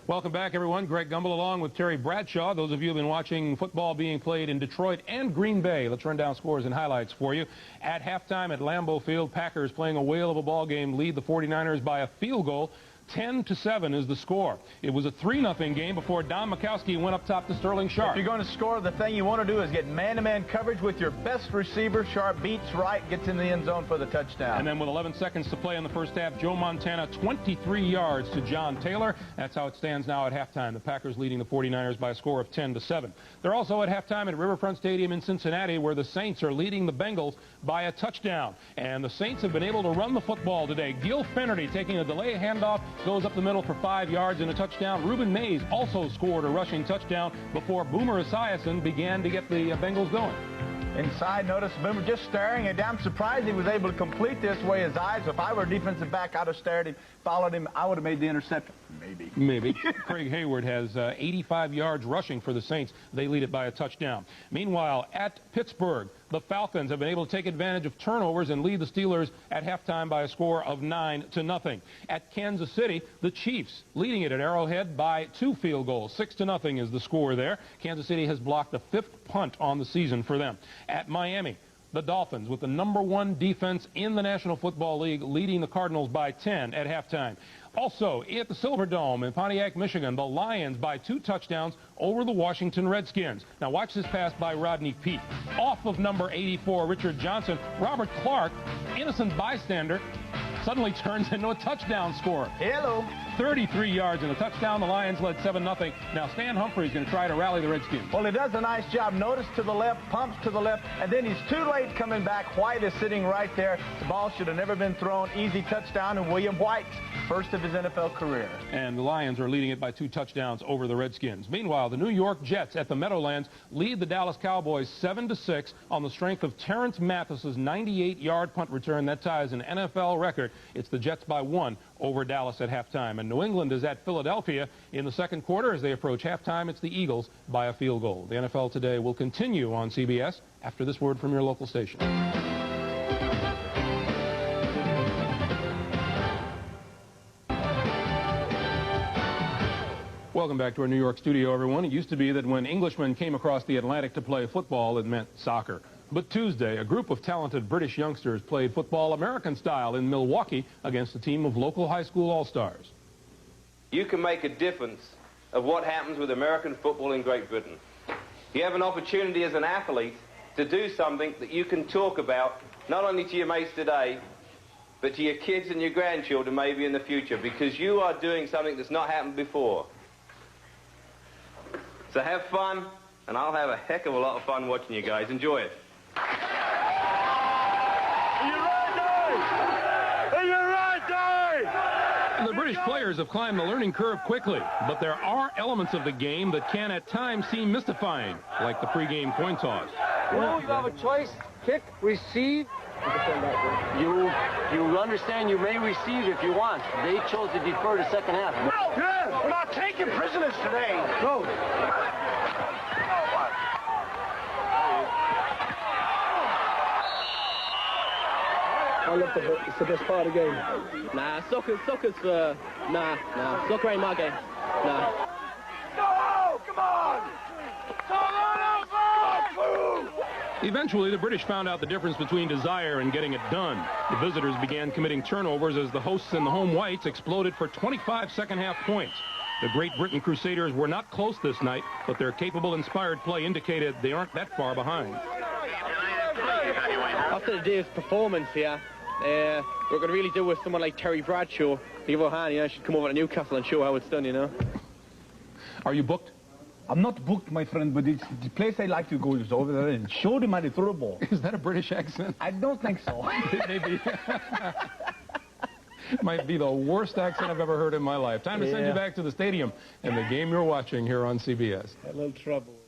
Welcome back, everyone. Greg Gumbel along with Terry Bradshaw. Those of you who have been watching football being played in Detroit and Green Bay. Let's run down scores and highlights for you. At halftime at Lambeau Field, Packers playing a whale of a ball game lead the 49ers by a field goal. 10-7 is the score. It was a 3-0 game before Don Majkowski went up top to Sterling Sharp. If you're going to score, the thing you want to do is get man-to-man coverage with your best receiver. Sharp beats right, gets in the end zone for the touchdown. And then with 11 seconds to play in the first half, Joe Montana 23 yards to John Taylor. That's how it stands now at halftime. The Packers leading the 49ers by a score of 10-7. They're also at halftime at Riverfront Stadium in Cincinnati, where the Saints are leading the Bengals by a touchdown. And the Saints have been able to run the football today. Gil Finnerty taking a delay handoff, goes up the middle for 5 yards and a touchdown. Ruben Mays also scored a rushing touchdown before Boomer Esiason began to get the Bengals going. Inside, notice Boomer just staring, and I'm surprised he was able to complete this way. His eyes, if I were a defensive back, I'd have stared him, followed him, I would have made the interception. Maybe. Craig Hayward has 85 yards rushing for the Saints. They lead it by a touchdown. Meanwhile, at Pittsburgh, the Falcons have been able to take advantage of turnovers and lead the Steelers at halftime by a score of 9-0. At Kansas City, the Chiefs leading it at Arrowhead by 2 field goals. 6-0 is the score there. Kansas City has blocked the 5th punt on the season for them. At Miami, the Dolphins, with the #1 defense in the National Football League, leading the Cardinals by 10 at halftime. Also, at the Silverdome in Pontiac, Michigan, the Lions by 2 touchdowns over the Washington Redskins. Now watch this pass by Rodney Peete. Off of number 84, Richard Johnson. Robert Clark, innocent bystander, suddenly turns into a touchdown scorer. Hello. 33 yards and a touchdown. The Lions led 7-0. Now Stan Humphries is going to try to rally the Redskins. Well, he does a nice job. Notice to the left, pumps to the left, and then he's too late coming back. White is sitting right there. The ball should have never been thrown. Easy touchdown, and William White, first of his NFL career. And the Lions are leading it by 2 touchdowns over the Redskins. Meanwhile, the New York Jets at the Meadowlands lead the Dallas Cowboys 7-6 on the strength of Terrence Mathis's 98-yard punt return. That ties an NFL record. It's the Jets by 1 over Dallas at halftime. And New England is at Philadelphia in the second quarter. As they approach halftime, it's the Eagles by a field goal. The NFL Today will continue on CBS after this word from your local station. Welcome back to our New York studio, everyone. It used to be that when Englishmen came across the Atlantic to play football, it meant soccer. But Tuesday, a group of talented British youngsters played football American style in Milwaukee against a team of local high school all-stars. You can make a difference of what happens with American football in Great Britain. You have an opportunity as an athlete to do something that you can talk about not only to your mates today, but to your kids and your grandchildren maybe in the future, because you are doing something that's not happened before. So have fun, and I'll have a heck of a lot of fun watching you guys. Enjoy it. The British players have climbed the learning curve quickly, but there are elements of the game that can at times seem mystifying, like the pregame coin toss. You have a choice, kick, receive. You understand you may receive if you want. They chose to defer the second half. Good. We're not taking prisoners today. Go. I love the book. It's the best part of the game. Nah, soccer's nah. Soccer ain't my game. Nah. No! Come on! Eventually, the British found out the difference between desire and getting it done. The visitors began committing turnovers as the hosts and the home whites exploded for 25 second-half points. The Great Britain Crusaders were not close this night, but their capable, inspired play indicated they aren't that far behind. After the day's performance here, we're going to really do with someone like Terry Bradshaw. To give her a hand, should come over to Newcastle and show how it's done, Are you booked? I'm not booked, my friend, but it's the place I like to go is over there and show them how to throw the ball. Is that a British accent? I don't think so. It may be. Might be the worst accent I've ever heard in my life. Time to send you back to the stadium and the game you're watching here on CBS. A little trouble.